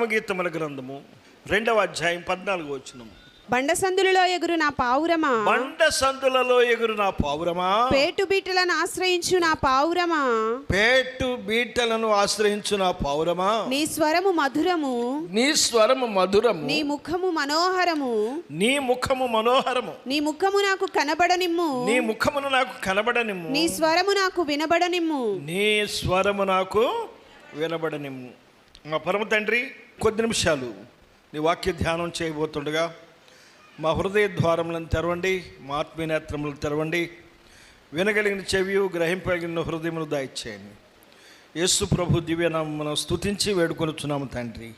పరమగీతముల గ్రంథము 2వ అధ్యాయం 14వ వచనం. బండసందులలో ఎగురు నా పావురమా, బండసందులలో ఎగురు నా పావురమా, పేటు బీటలను ఆశ్రయించు నా పావురమా, పేటు బీటలను ఆశ్రయించు నా పావురమా, నీ స్వరము మధురము, నీ స్వరము మధురము, నీ ముఖము మనోహరము, నీ ముఖము మనోహరము, నీ ముఖము నాకు కనబడనిమ్ము, నీ ముఖమును నాకు కనబడనిమ్ము, నీ స్వరము నాకు వినబడనిమ్ము, నీ స్వరము నాకు వినబడనిమ్ము. మా పరమ తండ్రి, కొద్ది నిమిషాలు నీ వాక్య ధ్యానం చేయబోతుండగా మా హృదయ ద్వారములను తెరవండి, మా ఆత్మీయ నేత్రములను తెరవండి, వినగలిగిన చెవియు గ్రహింపగలిగిన హృదయమును దయచేయండి. యేసు ప్రభు దివ్యనామమును స్తుతించి వేడుకొనుచున్నాము తండ్రి,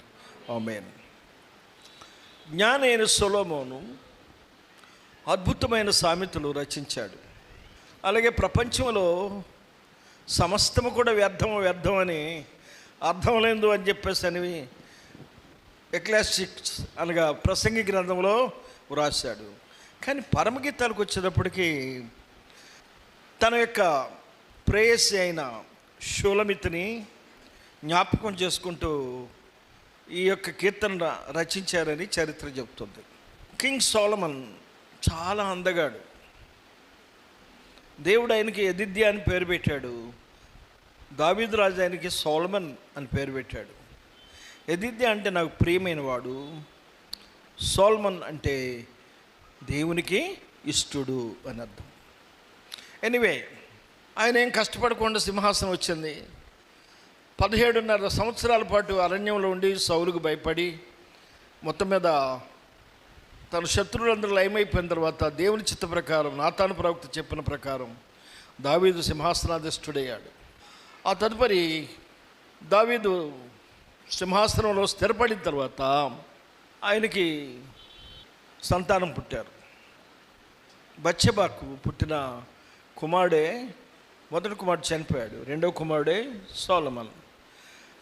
ఆమేన్. జ్ఞాని అయిన సొలొమోను అద్భుతమైన సామెతలు రచించాడు. అలాగే ప్రపంచంలో సమస్తము కూడా వ్యర్థం అని అర్థం లేదు అని చెప్పేసి అని ఎక్లాస్టిక్స్ అనగా ప్రసంగి గ్రంథంలో వ్రాశాడు. కానీ పరమగీతాలకు వచ్చేటప్పటికి తన యొక్క ప్రేయసి అయిన షూలమితిని జ్ఞాపకం చేసుకుంటూ ఈ యొక్క కీర్తన రచించారని చరిత్ర చెబుతుంది. కింగ్ సోలమన్ చాలా అందగాడు. దేవుడు ఆయనకి యెదిద్యా అని పేరు పెట్టాడు. దావీదు రాజు ఆయనకి సోలమన్ అని పేరు పెట్టాడు. యెదిద్యా అంటే నాకు ప్రియమైన వాడు, సోల్మన్ అంటే దేవునికి ఇష్టుడు అని అర్థం. ఎనీవే, ఆయన ఏం కష్టపడకుండా సింహాసనం వచ్చింది. 17.5 సంవత్సరాల పాటు అరణ్యంలో ఉండి సౌలుకు భయపడి మొత్తం మీద తన శత్రువులందరూ లయమైపోయిన తర్వాత దేవుని చిత్త ప్రకారం నాతాను ప్రవక్త చెప్పిన ప్రకారం దావీదు సింహాసనాధీష్ఠుడయ్యాడు. ఆ తదుపరి దావీదు సింహాసనంలో స్థిరపడిన తర్వాత ఆయనకి సంతానం పుట్టారు. బత్షెబాకు పుట్టిన కుమారుడే, మొదటి కుమారుడు చనిపోయాడు, రెండవ కుమారుడే సోలమన్.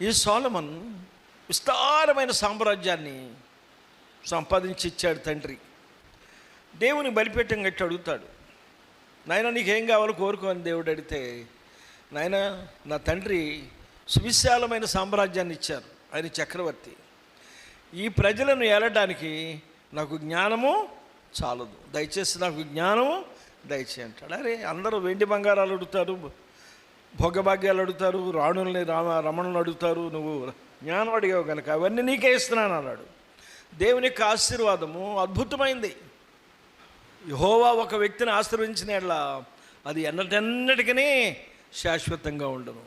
ఈ సోలమన్ విస్తారమైన సామ్రాజ్యాన్ని సంపాదించి ఇచ్చాడు తండ్రి. దేవుని బలిపీఠం కట్టి అడుగుతాడు, నాయన నీకేం కావాలో కోరుకో అని దేవుడు అడిగితే, నాయన నా తండ్రి సువిశాలమైన సామ్రాజ్యాన్ని ఇచ్చారు, ఆయన చక్రవర్తి, ఈ ప్రజలను ఏలడానికి నాకు జ్ఞానము చాలదు, దయచేసి నాకు జ్ఞానము దయచేయి అంటాడు. అరే అందరూ వెండి బంగారాలు అడుగుతారు, భోగభాగ్యాలు అడుగుతారు, రాణుల్ని రమణులను అడుగుతారు, నువ్వు జ్ఞానం అడిగావు కనుక అవన్నీ నీకే ఇస్తున్నాను అన్నాడు. దేవుని యొక్క ఆశీర్వాదము అద్భుతమైంది. యెహోవా ఒక వ్యక్తిని ఆశీర్వదించిన యెడల అది ఎన్నటెన్నటికీ శాశ్వతంగా ఉండదు.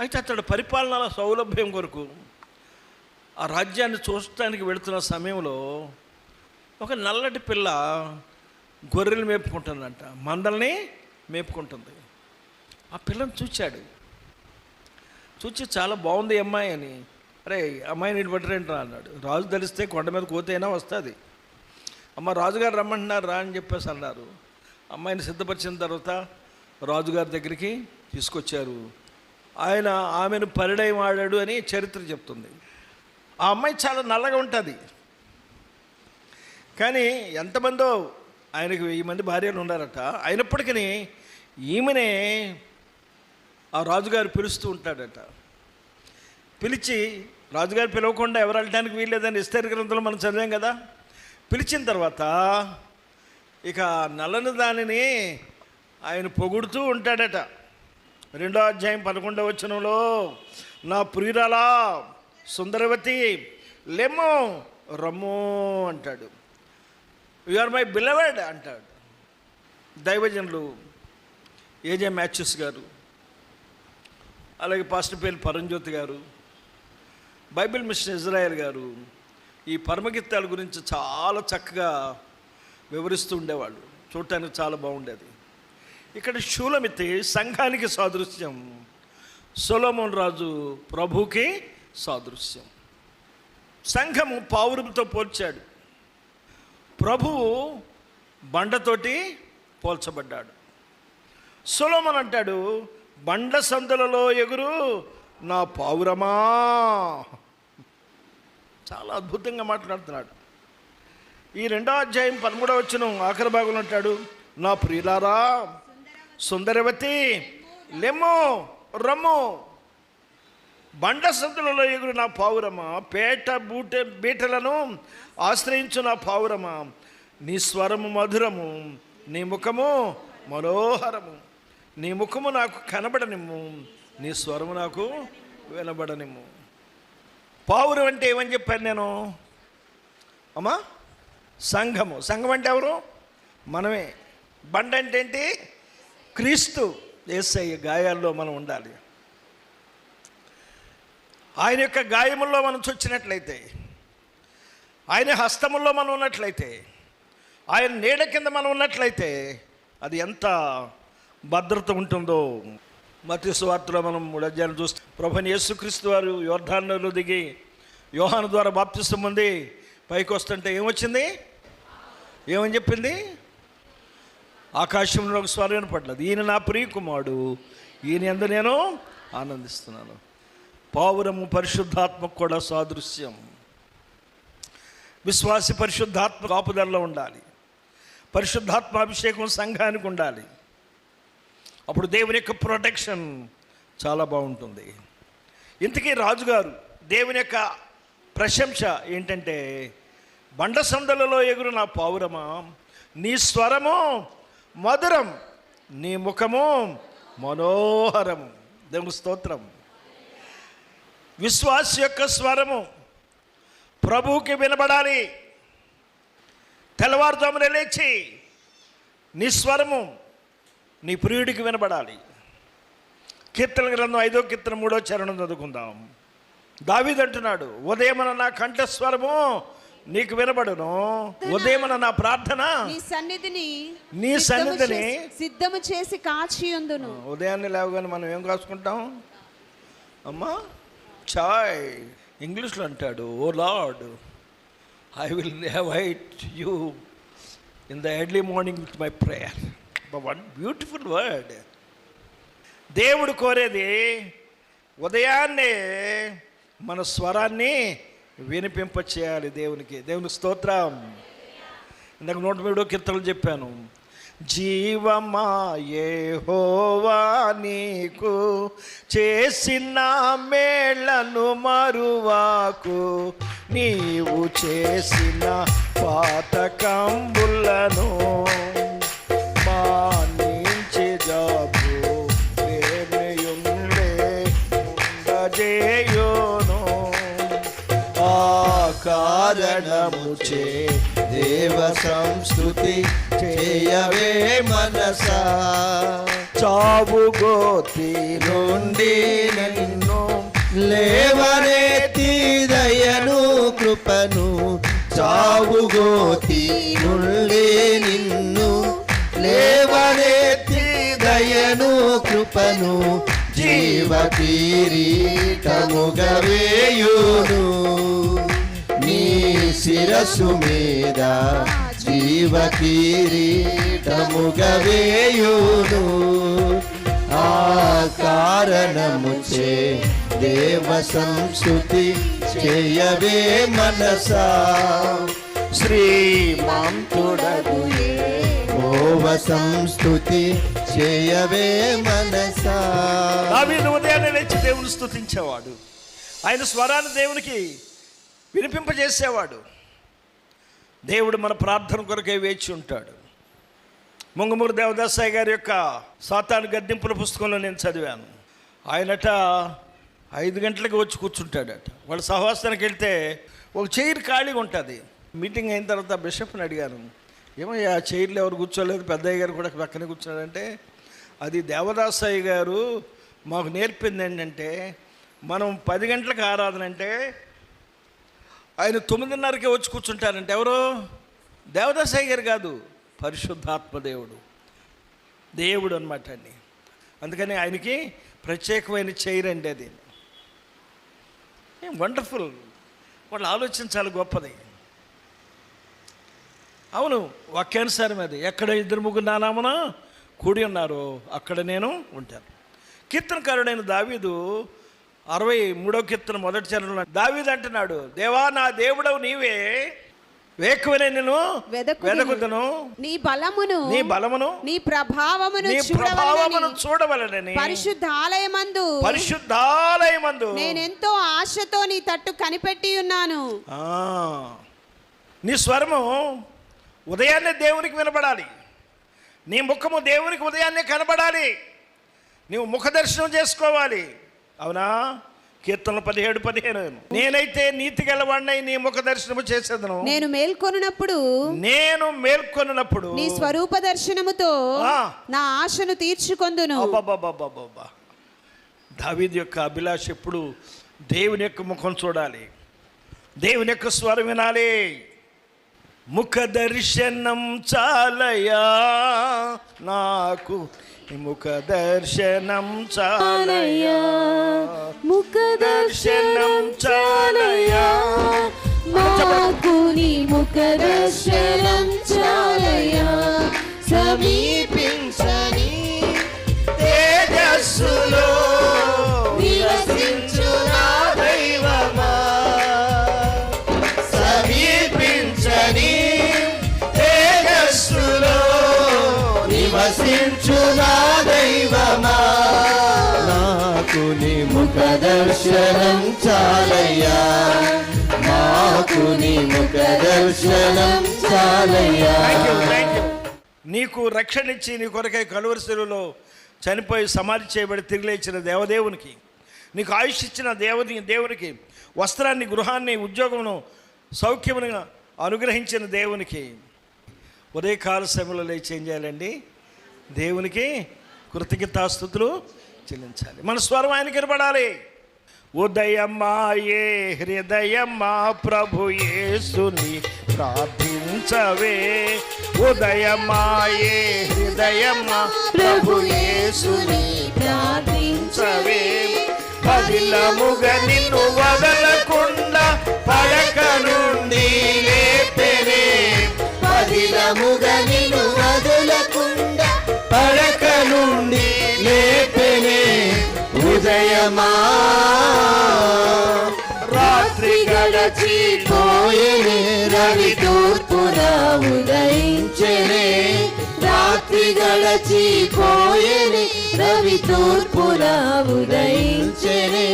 అయితే అతడు పరిపాలన సౌలభ్యం కొరకు ఆ రాజ్యాన్ని చూడటానికి వెళుతున్న సమయంలో ఒక నల్లటి పిల్ల గొర్రెలు మేపుకుంటుందంట, మందల్ని మేపుకుంటుంది. ఆ పిల్లని చూచి చాలా బాగుంది అమ్మాయి అని, అరే అమ్మాయిని ఇటు పట్టరేంట్రా అన్నాడు. రాజు తెలిస్తే కొండ మీద కోతైనా వస్తుంది, అమ్మ రాజుగారు రమ్మంటున్నారు రా అని చెప్పేసి అన్నారు. అమ్మాయిని సిద్ధపరిచిన తర్వాత రాజుగారి దగ్గరికి తీసుకొచ్చారు. ఆయన ఆమెను పరిణయం ఆడాడు అని చరిత్ర చెప్తుంది. ఆ అమ్మాయి చాలా నల్లగా ఉంటుంది, కానీ ఎంతమందో ఆయనకు 1000 మంది భార్యలు ఉన్నారట. అయినప్పటికీ ఈమెనే ఆ రాజుగారు పిలుస్తూ ఉంటాడట. పిలిచి, రాజుగారు పిలవకుండా ఎవరు వెళ్ళడానికి వీల్లేదని ఎస్తేరు గ్రంథంలో మనం చదివాం కదా. పిలిచిన తర్వాత ఇక నల్లని దానిని ఆయన పొగుడుతూ ఉంటాడట. 2వ అధ్యాయం 11వ వచనంలో, నా ప్రియురాలా సుందరవతి లెమ్ము రమ్ము అంటాడు. యు ఆర్ మై బిలవెడ్ అంటాడు. దైవజనులు ఏజే మ్యాథ్యూస్ గారు, అలాగే పాస్టర్ పేరు పరంజ్యోతి గారు, బైబిల్ మిషన్ ఇజ్రాయెల్ గారు ఈ పరమగీతాల గురించి చాలా చక్కగా వివరిస్తూ ఉండేవాళ్ళు. చూడటానికి చాలా బాగుండేది. ఇక్కడ షూలమితి సంఘానికి సాదృశ్యం, సొలొమోను రాజు ప్రభుకి సాదృశ్యం. సంఘము పావురంతో పోల్చాడు, ప్రభువు బండతోటి పోల్చబడ్డాడు. సొలొమోను అంటాడు, బండ సందులలో ఎగురు నా పావురమా. చాలా అద్భుతంగా మాట్లాడుతున్నాడు. ఈ 2వ అధ్యాయం 13వ వచనం ఆఖరి భాగంలో అంటాడు, నా ప్రియులారా సుందరవతి లెమ్ము రమ్ము. బండ సందులలో ఎగురు నా పావురమా, బీటలను ఆశ్రయించు నా పావురమా, నీ స్వరము మధురము, నీ ముఖము మనోహరము, నీ ముఖము నాకు కనబడనిమ్ము, నీ స్వరము నాకు వినబడనిమ్ము. పావురం అంటే ఏమని చెప్పాను నేను అమ్మా? సంఘము. సంఘం అంటే ఎవరు? మనమే. బండ అంటే ఏంటి? క్రీస్తు. యేసయ్య గాయాల్లో మనం ఉండాలి. ఆయన యొక్క గాయముల్లో మనం చొచ్చినట్లయితే, ఆయన హస్తముల్లో మనం ఉన్నట్లయితే, ఆయన నీడ కింద మనం ఉన్నట్లయితే అది ఎంత భద్రత ఉంటుందో. మత్తయి సువార్తలో మనం 3 అధ్యాయాలు చూస్తే ప్రభువైన యేసుక్రీస్తు వారు యోర్దానులో దిగి యోహాను ద్వారా బాప్తిసం పొంది పైకి వస్తుంటే ఏమొచ్చింది? ఏమని చెప్పింది? ఆకాశంలో ఒక స్వరం వినపడ్డది, ఈయన నా ప్రియ కుమారుడు, ఈయన యందు నేను ఆనందిస్తున్నాను. పావురము పరిశుద్ధాత్మకు కూడా సాదృశ్యం. విశ్వాసి పరిశుద్ధాత్మ కాపుదలలో ఉండాలి. పరిశుద్ధాత్మ అభిషేకం సంఘానికి ఉండాలి. అప్పుడు దేవుని యొక్క ప్రొటెక్షన్ చాలా బాగుంటుంది. ఇంతకీ రాజుగారు దేవుని యొక్క ప్రశంస ఏంటంటే, బండ సందులలో ఎగురు నా పావురమా, నీ స్వరము మధురం, నీ ముఖము మనోహరము. దేవుని స్తోత్రం. విశ్వాస యొక్క స్వరము ప్రభువుకి వినబడాలి. తెల్లవారుజామున లేచి నీ స్వరము నీ ప్రియుడికి వినబడాలి. కీర్తన గ్రంథం 5వ కీర్తన 3వ చరణం చదువుకుందాం. దావీదు అంటున్నాడు, ఉదయమున నా కంఠస్వరము నీకు వినబడును, ఉదయమున నా ప్రార్థన నీ సన్నిధిని సిద్ధము చేసి కాచియుందును. ఉదయాన్నే లేవగానే మనం ఏం కాసుకుంటాం అమ్మా? చాయ్. ఇంగ్లీష్లో అంటాడు, O Lord, I will await you in the early morning with my prayer. One beautiful word. దేవుడు కోరేది ఉదయాన్నే మన స్వరాన్ని వినిపింప చేయాలి దేవునికి. దేవునికి స్తోత్రం. ఇందాక 103వ కీర్తనలు చెప్పాను. జీవమా యెహోవా నీకు చేసిన మేళ్లను మరువాకు, నీవు చేసిన పాతకంబులను మానించి జాబు వేణయుండే ఉండజేయును. ఆ కారణముచే దేవ సంస్తుతి చేయవే మనసా, చావు గోతి నుండి నిన్ను లేవనెత్తి దయను కృపను, చావు గోతి నుండి నిన్ను లేవనెత్తి దయను కృపను, జీవ కిరీటముగా వేయును నీ శిరస్సు మీద, జీవ కిరీటముగా వేయును. ఆ కారణముచే దేవ సంస్తుతి చేయవే మనసా, శ్రీమంతుడగు యెహోవ సంస్తుతి చేయవే మనసా. దావీదు ఉదయాన్నే లేచి దేవుని స్తుతించేవాడు. ఆయన స్వరాన్ని దేవునికి వినిపింపజేసేవాడు. దేవుడు మన ప్రార్థన కొరకే వేచి ఉంటాడు. ముంగమూరు దేవదాసాయి గారి యొక్క సాతాను గద్దింపుల పుస్తకంలో నేను చదివాను. ఆయనట 5 గంటలకు వచ్చి కూర్చుంటాడట. వాళ్ళ సహవాసానికి వెళ్తే ఒక చైర్ ఖాళీగా ఉంటుంది. మీటింగ్ అయిన తర్వాత బిషప్ని అడిగాను, ఏమయ్యా ఆ చైర్లు ఎవరు కూర్చోలేదు, పెద్దయ్య గారు కూడా పక్కనే కూర్చున్నాడంటే, అది దేవదాసాయి గారు మాకు నేర్పింది ఏంటంటే, మనం 10 గంటలకు ఆరాధన అంటే ఆయన 9:30కే వచ్చి కూర్చుంటారంటే. ఎవరు? దేవదాసాయి గారు కాదు, పరిశుద్ధాత్మ దేవుడు, దేవుడు అనమాట అండి. అందుకని ఆయనకి ప్రత్యేకమైన చైర్ అండి అది. వండర్ఫుల్. వాళ్ళు ఆలోచించాలి, గొప్పది. అవును, వాక్యానుసారం అది. ఎక్కడ 2-3 నా నామమున కూడి ఉన్నారో అక్కడ నేను ఉంటాను. కీర్తనకారుడైన దావీదు 63వ కీర్తన 1వ చరణంలో దావీదు అంటున్నాడు, దేవా నా దేవుడవు నీవే, వేకువనే నేను వెదకుదును. వెదకుదును. నీ బలమును నీ బలమును నీ ప్రభావమును నీ ప్రభావమును చూడవలెనని పరిశుద్ధాలయమందు నేనెంతో ఆశతో నీ తట్టు కనిపెట్టి ఉన్నాను. నీ స్వరము ఉదయాన్నే దేవునికి వినబడాలి. నీ ముఖము దేవునికి ఉదయాన్నే కనబడాలి. నీవు ముఖ దర్శనం చేసుకోవాలి. అవునా? కీర్తనలు 17:15 నేనైతే నీతి గలవాడినై నీ ముఖ దర్శనము చేసేదను. నేను మేల్కొనున్నప్పుడు నీ స్వరూప దర్శనముతో నా ఆశను తీర్చుకొందును. అబ్బబ్బబ్బబ్బబ్బా! దావీదు యొక్క అభిలాష ఎప్పుడు దేవుని యొక్క ముఖం చూడాలి, దేవుని యొక్క స్వరం వినాలి. ముఖ దర్శనం చాలయా నాకు, ముఖ దర్శనం చాలయా, ముఖ దర్శనం చాలయా మాకు నీ ముఖ దర్శనం చాలయా. సమీపించని తేజస్సులో నివసించు నా దైవమా, సమీపించని తేజస్సులో నివసించు నా దైవమా, నాకు నీ ముఖ దర్శనం చాలయ్యా, మాకు నీ ముఖ దర్శనం చాలయ్యా. నీకు రక్షణ ఇచ్చి నీ కొరకై కలువరి శిలువలో చనిపోయి సమాధి చేయబడి తిరిగి లేచిన దేవదేవునికి, నీకు ఆయుష్ ఇచ్చిన దేవునికి, వస్త్రాన్ని, గృహాన్ని, ఉద్యోగమును, సౌఖ్యమును అనుగ్రహించిన దేవునికి ఉదయకాల సమయంలో లేచి ఏం చేయాలండి? దేవునికి కృతజ్ఞతాస్తుతులు చెల్లించాలి. మన స్వరం ఆయనకి వినపడాలి. ఉదయమాయే హృదయమా ప్రభు యేసుని ప్రార్థించవే, ఉదయమాయే హృదయమా ప్రభు యేసుని ప్రార్థించవే, పదిలముగా నిన్ను వదలకుండా పడక నుండి లేపెనే, పదిలముగా నిన్ను వదలకుండా పడక నుండి లేపెనే, ఉదయమా రాత్రి గడచిపోయేనే, రవి తూర్పున ఉదయించెనే, రాత్రి గడచిపోయేనే, రవి తూర్పున ఉదయించెనే,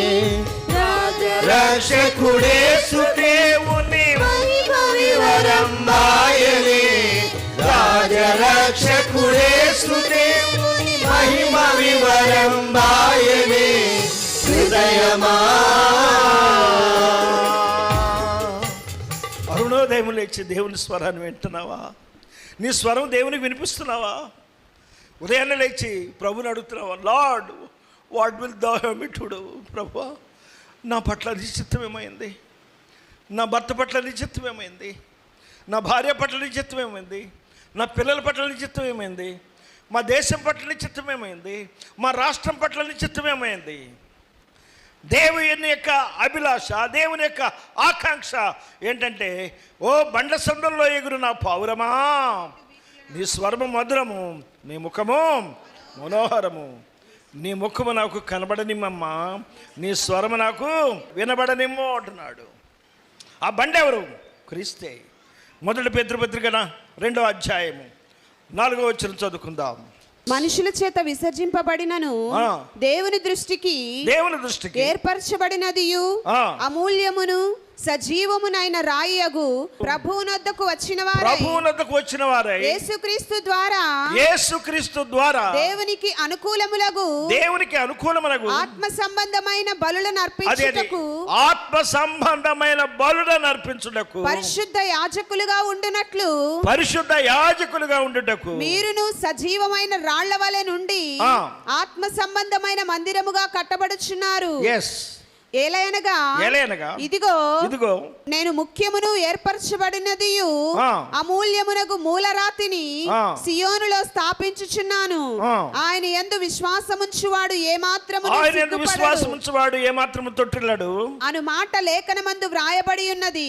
రక్షకుడేసు దేవుని వివరంబాయనే, రాజరక్షకుడేసు దేవుని మహిమ వివరంబాయనే, హృదయమా. అరుణోదయం లేచి దేవుని స్వరాన్ని వింటున్నావా? నీ స్వరం దేవునికి వినిపిస్తున్నావా? ఉదయాన్నే లేచి ప్రభుని అడుగుతున్నావా? Lord, what will thou have me to do? ప్రభు, నా పట్ల నిశ్చిత్తం ఏమైంది? నా భర్త పట్ల నిశ్చిత్తం ఏమైంది? నా భార్య పట్ల నిశ్చిత్తం ఏమైంది? నా పిల్లల పట్ల నిశ్చిత్తం ఏమైంది? మా దేశం పట్ల నిశ్చిత్తం ఏమైంది? మా రాష్ట్రం పట్ల నిశ్చిత్తం ఏమైంది? దేవుని యొక్క అభిలాష, దేవుని యొక్క ఆకాంక్ష ఏంటంటే, ఓ బండ సందుల్లో ఎగురు నా పావురమా, నీ స్వరము మధురము, నీ ముఖము మనోహరము, నీ ముఖము నాకు కనబడనిమ్మమ్మా, నీ స్వరము నాకు వినబడనిమ్ము అంటున్నాడు. ఆ బండ ఎవరు? క్రీస్తే. 1 పేతురు పత్రిక 2వ అధ్యాయము 4వ వచనం చదువుకుందాం. మనుషుల చేత విసర్జింపబడినను దేవుని దృష్టికి ఏర్పరచబడినదియు అమూల్యమును సజీవమునైన రాయియగు ప్రభువునొద్దకు వచ్చిన వారై యేసుక్రీస్తు ద్వారా దేవునికి అనుకూలములగు ఆత్మ సంబంధమైన బలులను అర్పించుటకు పరిశుద్ధ యాజకులుగా ఉండుటకు మీరును సజీవమైన రాళ్ల వలె నుండి ఆత్మ సంబంధమైన మందిరముగా కట్టబడుచున్నారు. ఏలయనగా ఇదిగో నేను ముఖ్యమును ఏర్పరచబడినదియు అమూల్యమునగు మూలరాతిని సియోనులో స్థాపించుచున్నాను. ఆయన యందు విశ్వాసముంచువాడు ఏమాత్రము తొట్టిల్లడు అను మాట లేఖనమందు వ్రాయబడి ఉన్నది.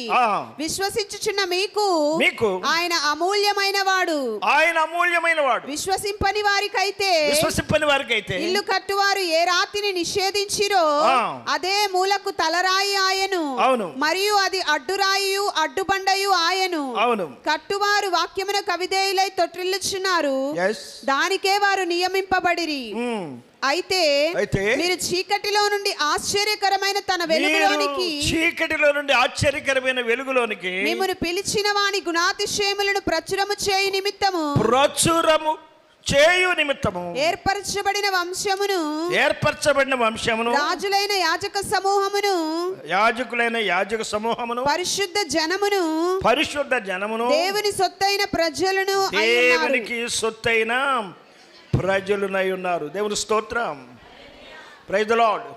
విశ్వసించుచున్న మీకు ఆయన అమూల్యమైన వాడు. విశ్వసింపని వారికైతే ఇల్లు కట్టువారు ఏ రాతిని నిషేధించిరో అదే మూలకు తలరాయి ఆయను. అవును. మరియు అది అడ్డురాయియు అడ్డుబండయు ఆయను. అవును. కట్టువారు వాక్యమున కవిదేయులై తొట్టిల్లుచున్నారు, దానికే వారు నియమింపబడిరి. అయితే మీరు చీకటిలో నుండి ఆశ్చర్యకరమైన తన వెలుగులోనికి మిమ్మును పిలిచిన వాని గుణాతిశయములను ప్రచురము చేయు నిమిత్తము ఏర్పరచబడిన వంశమును రాజులైన యాజక సమూహమును పరిశుద్ధ జనమును దేవుని సొత్తైన ప్రజలునై ఉన్నారు. దేవుని స్తోత్రం. Praise the lord.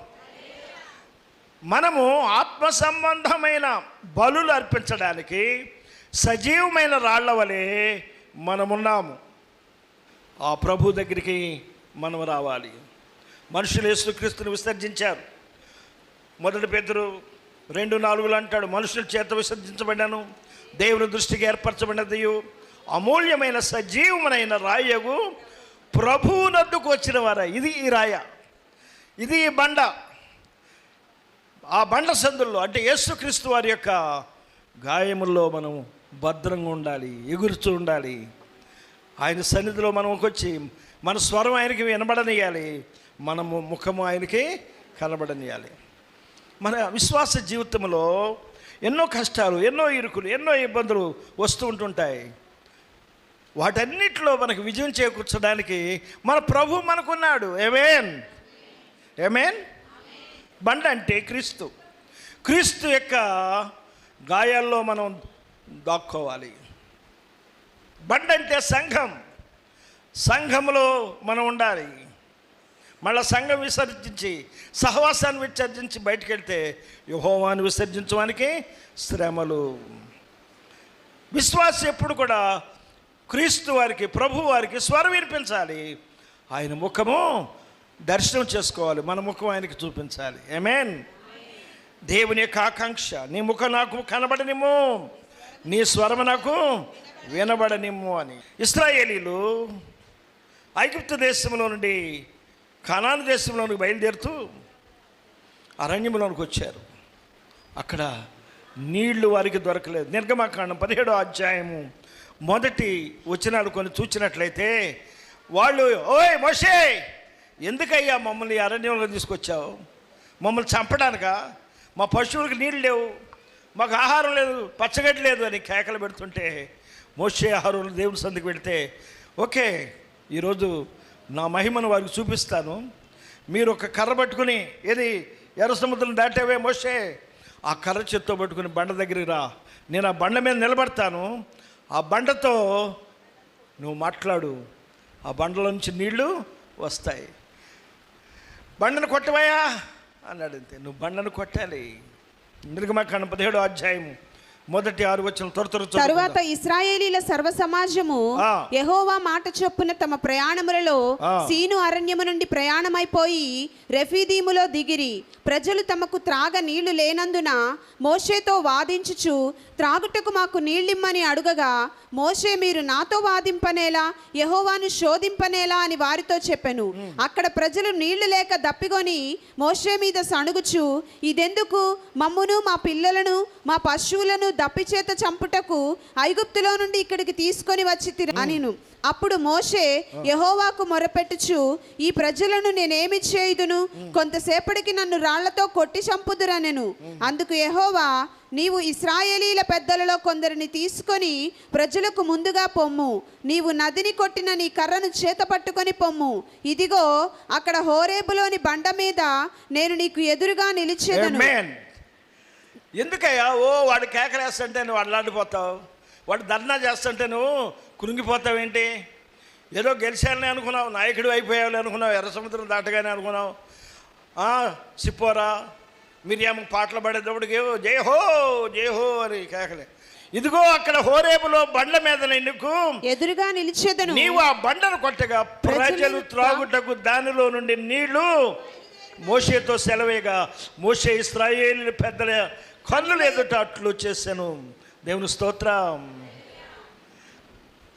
మనము ఆత్మ సంబంధమైన బలులు అర్పించడానికి సజీవమైన రాళ్ల వలె మనమున్నాము. ఆ ప్రభు దగ్గరికి మనం రావాలి. మనుషులు యేసుక్రీస్తును విసర్జించారు. 1 పేతురు 2:4 అంటాడు, మనుషుల చేత విసర్జించబడినను దేవుని దృష్టికి ఏర్పరచబడినది అమూల్యమైన సజీవమైన రాయగు ప్రభువునొద్దకు వచ్చిన వారా. ఇది ఈ రాయ, ఇది ఈ బండ. ఆ బండ సందుల్లో అంటే యేసుక్రీస్తు వారి యొక్క గాయముల్లో మనం భద్రంగా ఉండాలి, ఎగురుతూ ఉండాలి. ఆయన సన్నిధిలో మనం వచ్చి మన స్వరం ఆయనకి వినబడనియాలి, మనము ముఖము ఆయనకి కనబడనియాలి. మన విశ్వాస జీవితంలో ఎన్నో కష్టాలు, ఎన్నో ఇరుకులు, ఎన్నో ఇబ్బందులు వస్తూ ఉంటుంటాయి. వాటన్నిటిలో మనకు విజయం చేకూర్చడానికి మన ప్రభు మనకున్నాడు. ఆమేన్, ఆమేన్. బండ అంటే క్రీస్తు యొక్క గాయాల్లో మనం దాక్కోవాలి. బండ అంటే సంఘంలో మనం ఉండాలి. మళ్ళీ సంఘం విసర్జించి సహవాసాన్ని విసర్జించి బయటికి వెళ్తే యెహోవాను విసర్జించడానికి శ్రమలు. విశ్వాసం ఎప్పుడు కూడా క్రీస్తు వారికి, ప్రభు వారికి స్వరం వినిపించాలి. ఆయన ముఖము దర్శనం చేసుకోవాలి, మన ముఖం ఆయనకి చూపించాలి. ఆమేన్. దేవుని యొక్క ఆకాంక్ష, నీ ముఖం నాకు కనబడనిమ్ము, నీ స్వరము నాకు వినబడనిమ్ము అని. ఇశ్రాయేలీలు ఐగుప్తు దేశంలో నుండి కనాను దేశంలోనికి బయలుదేరుతూ అరణ్యంలోనికి వచ్చారు. అక్కడ నీళ్లు వారికి దొరకలేదు. నిర్గమకాండం 17వ అధ్యాయము మొదటి వచనాలు కొన్ని చూచినట్లయితే, వాళ్ళు, ఓయ్ మోషే, ఎందుకయ్యా మమ్మల్ని అరణ్యంలో తీసుకొచ్చావు? మమ్మల్ని చంపడానికా? మా పశువులకు నీళ్ళు లేవు, మాకు ఆహారం లేదు, పచ్చగడ్డి లేదు అని కేకలు పెడుతుంటే మోషే ఆహారం దేవుని సందికి పెడితే, ఓకే, ఈరోజు నా మహిమను వారికి చూపిస్తాను. మీరు ఒక కర్ర పట్టుకుని, ఏది ఎర్ర సముద్రం దాటావే మోషే, ఆ కర్ర చేత్తో పట్టుకుని బండ దగ్గరికి రా, నేను ఆ బండ మీద నిలబడతాను, ఆ బండతో నువ్వు మాట్లాడు, ఆ బండలో నుంచి నీళ్లు వస్తాయి. బండను కొట్టవయ్యా అన్నాడు. అంతే, నువ్వు బండను కొట్టాలి. నిర్గమకాండం 17వ అధ్యాయము మొదటి 6 వచనం తరువాత ఇశ్రాయేలీల సర్వ సమాజము యెహోవా మాట చొప్పున తమ ప్రయాణములలో సీను అరణ్యము నుండి ప్రయాణమైపోయి రెఫీదీములో దిగిరి. ప్రజలు తమకు త్రాగ నీళ్లు లేనందున మోషేతో వాదించుచు, త్రాగుటకు మాకు నీళ్ళిమ్మని అడుగగా, మోషే, మీరు నాతో వాదింపనేలా, యెహోవాను శోధింపనేలా అని వారితో చెప్పెను. అక్కడ ప్రజలు నీళ్లు లేక దప్పిగొని మోషే మీద సణుగుచు, ఇదెందుకు? మమ్మును, మా పిల్లలను, మా పశువులను దప్పిచేత చంపుటకు ఐగుప్తులో నుండి ఇక్కడికి తీసుకొని వచ్చి అనిను. అప్పుడు మోషే యెహోవాకు మొరపెట్టుచు, ఈ ప్రజలను నేనేమి చేయుదును? కొంతసేపటికి నన్ను రాళ్లతో కొట్టి చంపుదురనెను. అందుకు యెహోవా, నీవు ఇశ్రాయేలీల పెద్దలలో కొందరిని తీసుకొని ప్రజలకు ముందుగా పొమ్ము. నీవు నదిని కొట్టిన నీ కర్రను చేత పట్టుకొని పొమ్ము. ఇదిగో, అక్కడ హోరేబులోని బండ మీద నేను నీకు ఎదురుగా నిలిచేదను. ఎందుకయ్యా వాడు కేకలేస్తుంటే నువ్వు అల్లాడిపోతావు, వాడు ధర్నా చేస్తుంటే నువ్వు కురింగిపోతావేంటి? ఏదో గెలిచాలని అనుకున్నావు, నాయకుడు అయిపోయావు అనుకున్నావు, ఎర్ర సముద్రం దాటగానే అనుకున్నావు. సిప్పోరా మిరియాము పాటలు పడేటప్పటికి జయహో జయహో అని కేకలే. ఇదిగో అక్కడ హోరేబులో బండ్ల మీద నీకు ఎదురుగా నిలిచేదను. నీవు ఆ బండను కొట్టగా ప్రజలు త్రాగుటకు దానిలో నుండి నీళ్లు మోషేతో సెలవేగా, మోషే ఇశ్రాయేలీయుల పెద్దల కన్నులు ఎదుట అట్లు చేశాను. దేవుని స్తోత్రం.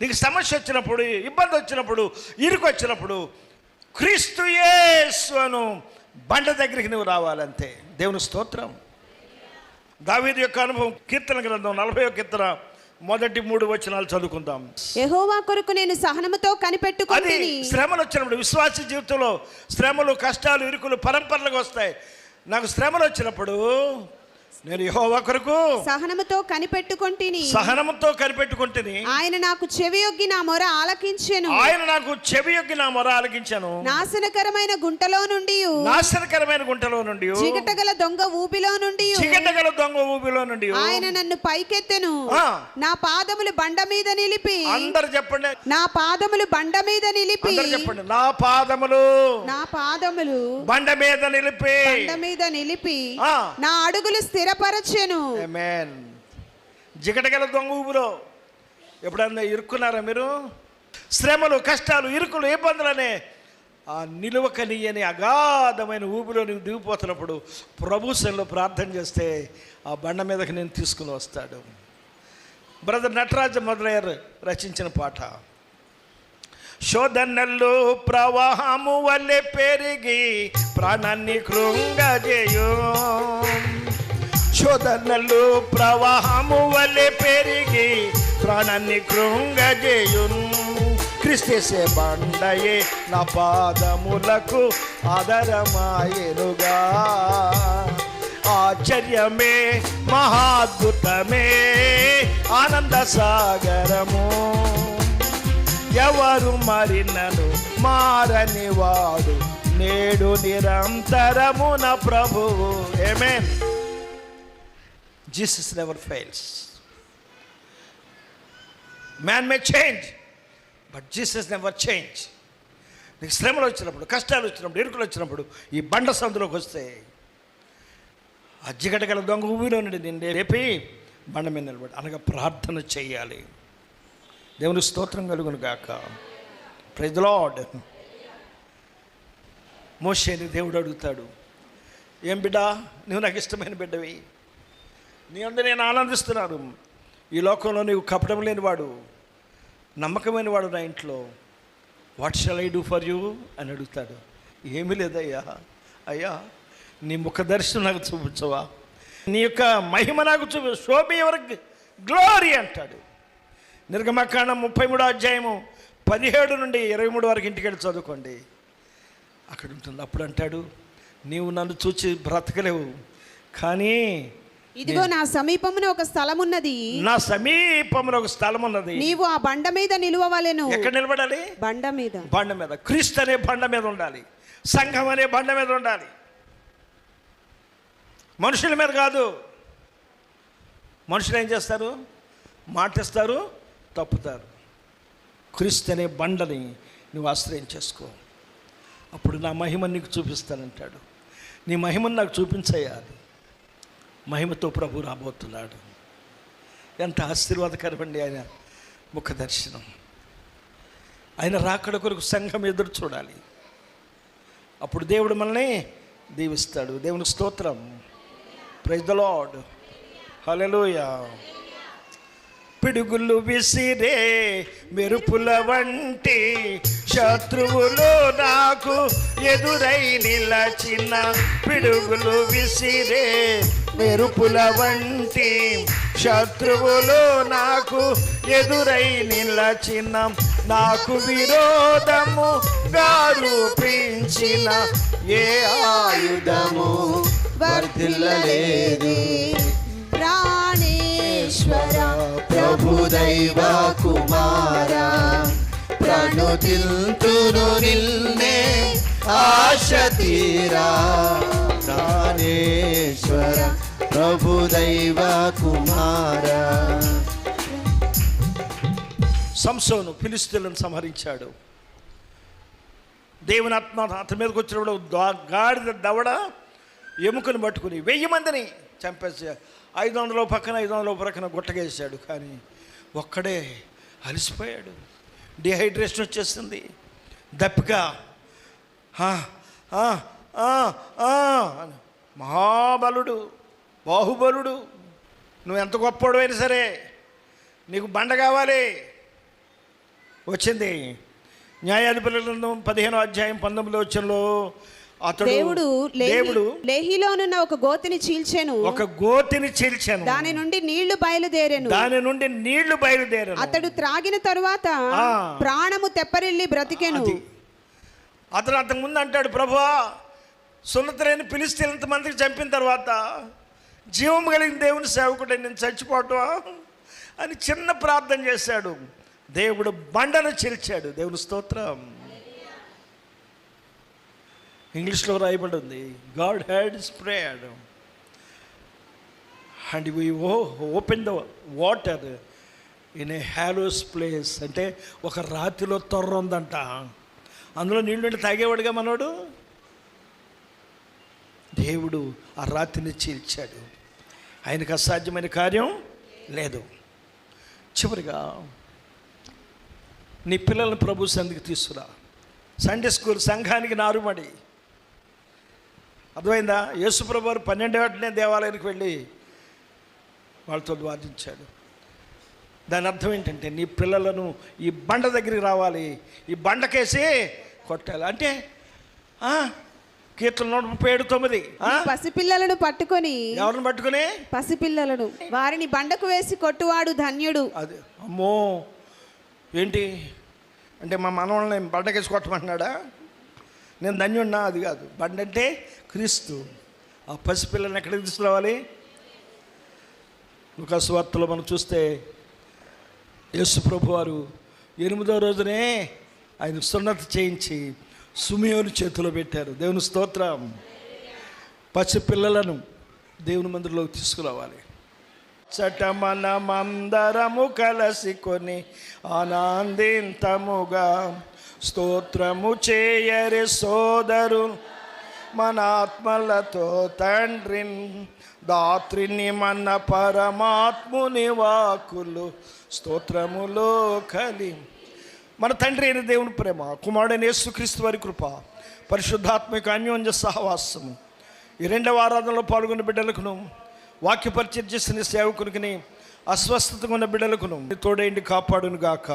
నీకు సమస్య వచ్చినప్పుడు, ఇబ్బంది వచ్చినప్పుడు, ఇరుకు వచ్చినప్పుడు క్రీస్తు యేసు అను బండ దగ్గరికి నువ్వు రావాలంతే. దేవుని స్తోత్రం. దావీదు యొక్క అనుభవం, కీర్తన గ్రంథం 40వ కీర్తన మొదటి 3 వచనాలు చదువుకుందాం. యెహోవా కొరకు నేను సహనముతో కనిపెట్టుకొంటిని. శ్రమలు వచ్చినప్పుడు, విశ్వాస జీవితంలో శ్రమలు, కష్టాలు, ఇరుకులు పరంపరలుగా వస్తాయి. నాకు శ్రమలు వచ్చినప్పుడు నేను యెహోవా కొరకు సహనముతో కనిపెట్టుకొంటిని. సహనముతో కనిపెట్టుకొంటిని. ఆయన నాకు చెవియొగ్గి నా మొర ఆలకించెను. ఆయన నాకు చెవియొగ్గి నా మొర ఆలకించెను. నాశనకరమైన గుంటలో నుండి, నాశనకరమైన గుంటలో నుండి, చిగటగల దొంగ ఊబిలో నుండి, చిగటగల దొంగ ఊబిలో నుండి ఆయన నన్ను పైకెత్తెను. నా పాదములు బండ మీద నిలిపి. అందరు చెప్పండి, నా పాదములు బండ మీద నిలిపి. చెప్పండి, నా పాదములు, నా పాదములు బండ మీద నిలిపి, బండ మీద నిలిపి నా అడుగులు స్థిరపరచెను. ఆమేన్. జిగటగల దొంగ ఊబిలో ఎప్పుడన్నా ఇరుక్కున్నారా మీరు? శ్రమలు, కష్టాలు, ఇరుకులు, ఇబ్బందులనే ఆ నిలువకనీయని అగాధమైన ఊబిలో నువ్వు దిగిపోతున్నప్పుడు ప్రభు సన్నిధిలో ప్రార్థన చేస్తే ఆ బండ మీదకి నేను తీసుకుని వస్తాడు. బ్రదర్ నటరాజ మొదలయ్యారు రచించిన పాట. శోధనలు ప్రవాహము వల్లే పెరిగి ప్రాణాన్ని కృంగజేయు, శోధనలు ప్రవాహము వల్లే పెరిగి ప్రాణాన్ని కృంగజేయును. క్రీస్తు బండయే నా పాదములకు ఆధారమాయెనుగా. ఆశ్చర్యమే, మహాద్భుతమే, ఆనంద సాగరము. ఎవరు మారినను మారని వాడు నేడు నిరంతరము నా ప్రభువు. ఆమేన్. Jesus never fails. Man may change, but Jesus never change. నీకు శ్రమలు వచ్చినప్పుడు, కష్టాలు వచ్చినప్పుడు, ఇరుకులు వచ్చినప్పుడు ఈ బండ సందులోకి వస్తే ఆ జిగటగల దొంగ ఊబిలో నుండి నిన్ను రేపి బండ మీద నిలబడి అనగా ప్రార్థన చేయాలి. దేవుని స్తోత్రం కలుగును గాక. Praise the lord. మోషేని దేవుడు అడుగుతాడు, ఏం బిడ్డా, నువ్వు నాకు ఇష్టమైన బిడ్డవి, నీ అందరూ నేను ఆనందిస్తున్నాను. ఈ లోకంలో నీవు కపటం లేనివాడు, నమ్మకమైన వాడు నా ఇంట్లో. What shall I do for you అని అడుగుతాడు. ఏమీ లేదయ్యా, అయ్యా నీ ముఖ దర్శనం నాకు చూపించవా, నీ యొక్క మహిమ నాకు షో మీ యువర్ గ్లోరీ అంటాడు. నిర్గమకాండం 33వ అధ్యాయము 17 నుండి 23 వరకు ఇంటికి వెళ్ళి చదువుకోండి, అక్కడ ఉంటుంది. అప్పుడు అంటాడు, నీవు నన్ను చూచి బ్రతకలేవు, కానీ ఇదిగో నా సమీపమున ఒక స్థలం ఉన్నది, నా సమీపమున ఒక స్థలం ఉన్నది, నీవు ఆ బండ మీద నిలువవలెను. ఎక్కడ నిలబడాలి? బండ మీద. బండ మీద. క్రీస్తు అనే బండ మీద ఉండాలి, సంఘం అనే బండ మీద ఉండాలి, మనుషుల మీద కాదు. మనుషులు ఏం చేస్తారు? మాటిస్తారు, తప్పుతారు. క్రీస్తు అనే బండని నువ్వు ఆశ్రయం చేసుకో, అప్పుడు నా మహిమను నీకు చూపిస్తానంటాడు. నీ మహిమను నాకు చూపించేయాలి. మహిమతో ప్రభు రాబోతున్నాడు. ఎంత ఆశీర్వాదకరమండి ఆయన ముఖ దర్శనం. ఆయన రాకడ కొరకు సంఘం ఎదురు చూడాలి. అప్పుడు దేవుడు మనల్ని దీవిస్తాడు. దేవునికి స్తోత్రం. Praise the Lord. హల్లెలూయా. పిడుగులు విసిరే మెరుపుల వంటి శత్రువులు నాకు ఎదురై నిలచిన, పిడుగులు విసిరే మెరుపుల వంటి శత్రువులు నాకు ఎదురై నిలచిన, నాకు విరోధము రూపించిన ఏ ఆయుధము వర్ధిల్లలేదు. ప్రాణేశ్వర ప్రభు దైవ కుమారా, ప్రణుతిల్తును నిన్నే ఆశ తీరా. ప్రాణేశ్వర ప్రభు దైవ కుమారా. సంసోను ఫిలిష్తీయులను సంహరించాడు. దేవుని ఆత్మ అతని మీదకి వచ్చినప్పుడు గాడిద దవడ ఎముకను పట్టుకుని 1000 మందిని చంపేసి 500 పక్కన 500 పక్కన గుట్టగేసాడు. కానీ ఒక్కడే అలసిపోయాడు. డిహైడ్రేషన్ వచ్చేస్తుంది, దప్పిక. మహాబలుడు, బాహుబలుడు, నువ్వు ఎంత గొప్పవాడు అయినా సరే నీకు బండ కావాలి. వచ్చింది న్యాయాధిపతుల గ్రంథం 15వ అధ్యాయం 19వ వచనంలో, అతడు దేవుడు లేహిలోనున్న ఒక గోతిని చీల్చెను, దాని నుండి నీళ్లు బయలుదేరెను. అతడు త్రాగిన తరువాత ప్రాణము తెప్పరిల్లి బ్రతికెను. అతను అంతకు ముందు అంటాడు, ప్రభువా సున్నతులైన ఫిలిష్తీయులంత మందికి చంపిన తర్వాత జీవం కలిగిన దేవుని సేవకుడు నేను చచ్చిపోవటం అని చిన్న ప్రార్థన చేశాడు. దేవుడు బండను చీల్చాడు. దేవుని స్తోత్రం. ఇంగ్లీష్లో రాయబడి ఉంది, God had spread and we open the water in a hollows place. అంటే ఒక రాతిలో తొర్ర ఉందంట, అందులో నీళ్ళు తాగేవాడుగా మనోడు. దేవుడు ఆ రాతిని చీల్చాడు. ఆయనకు అసాధ్యమైన కార్యం లేదు. చివరిగా నీ పిల్లలను ప్రభు సన్నిధికి తీసుకురా. సండే స్కూల్ సంఘానికి నారుమడి. అర్థమైందా? యేసుప్రభు వారు 12 ఏటనే దేవాలయానికి వెళ్ళి వాళ్ళతో వాదించాడు. దాని అర్థం ఏంటంటే నీ పిల్లలను ఈ బండ దగ్గరికి రావాలి, ఈ బండకేసి కొట్టాలి. అంటే కీర్తన 137:9 పసిపిల్లలను పట్టుకొని, ఎవరిని పట్టుకొని? పసిపిల్లలను, వారిని బండకు వేసి కొట్టువాడు ధన్యుడు. అది అమ్మో, ఏంటి అంటే మా మనవాళ్ళని బండకేసి కొట్టమంటున్నాడా? నేను ధన్యుడినా? అది కాదు. బండ అంటే క్రీస్తు. ఆ పసిపిల్లని ఎక్కడికి తీసుకురావాలి? లూకాసు వార్తలో మనం చూస్తే యేసు ప్రభు వారు 8వ రోజునే ఆయన సున్నత చేయించి సుమియోను చేతిలో పెట్టారు. దేవుని స్తోత్రం. పసిపిల్లలను దేవుని మందిరంలోకి తీసుకురావాలి. చటమనమందరము కలసి కొని ఆనందింతముగా స్తోత్రము చేయరే సోదరు మన ఆత్మలతో తండ్రిని దాత్రిని మన పరమాత్ముని వాకులు స్తోత్రములో కలి. మన తండ్రి అయిన దేవుని ప్రేమ, కుమారుడైన యేసుక్రీస్తు వారి కృప, పరిశుద్ధాత్మిక అన్యోన్య సహవాసము ఈ 2వ ఆరాధనలో పాల్గొన్న బిడ్డలకును, వాక్య పరిచయం చేసిన సేవకునికి, అస్వస్థతగా ఉన్న బిడ్డలకును తోడేండి కాపాడును గాక.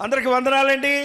అందరికి వందనాలండి.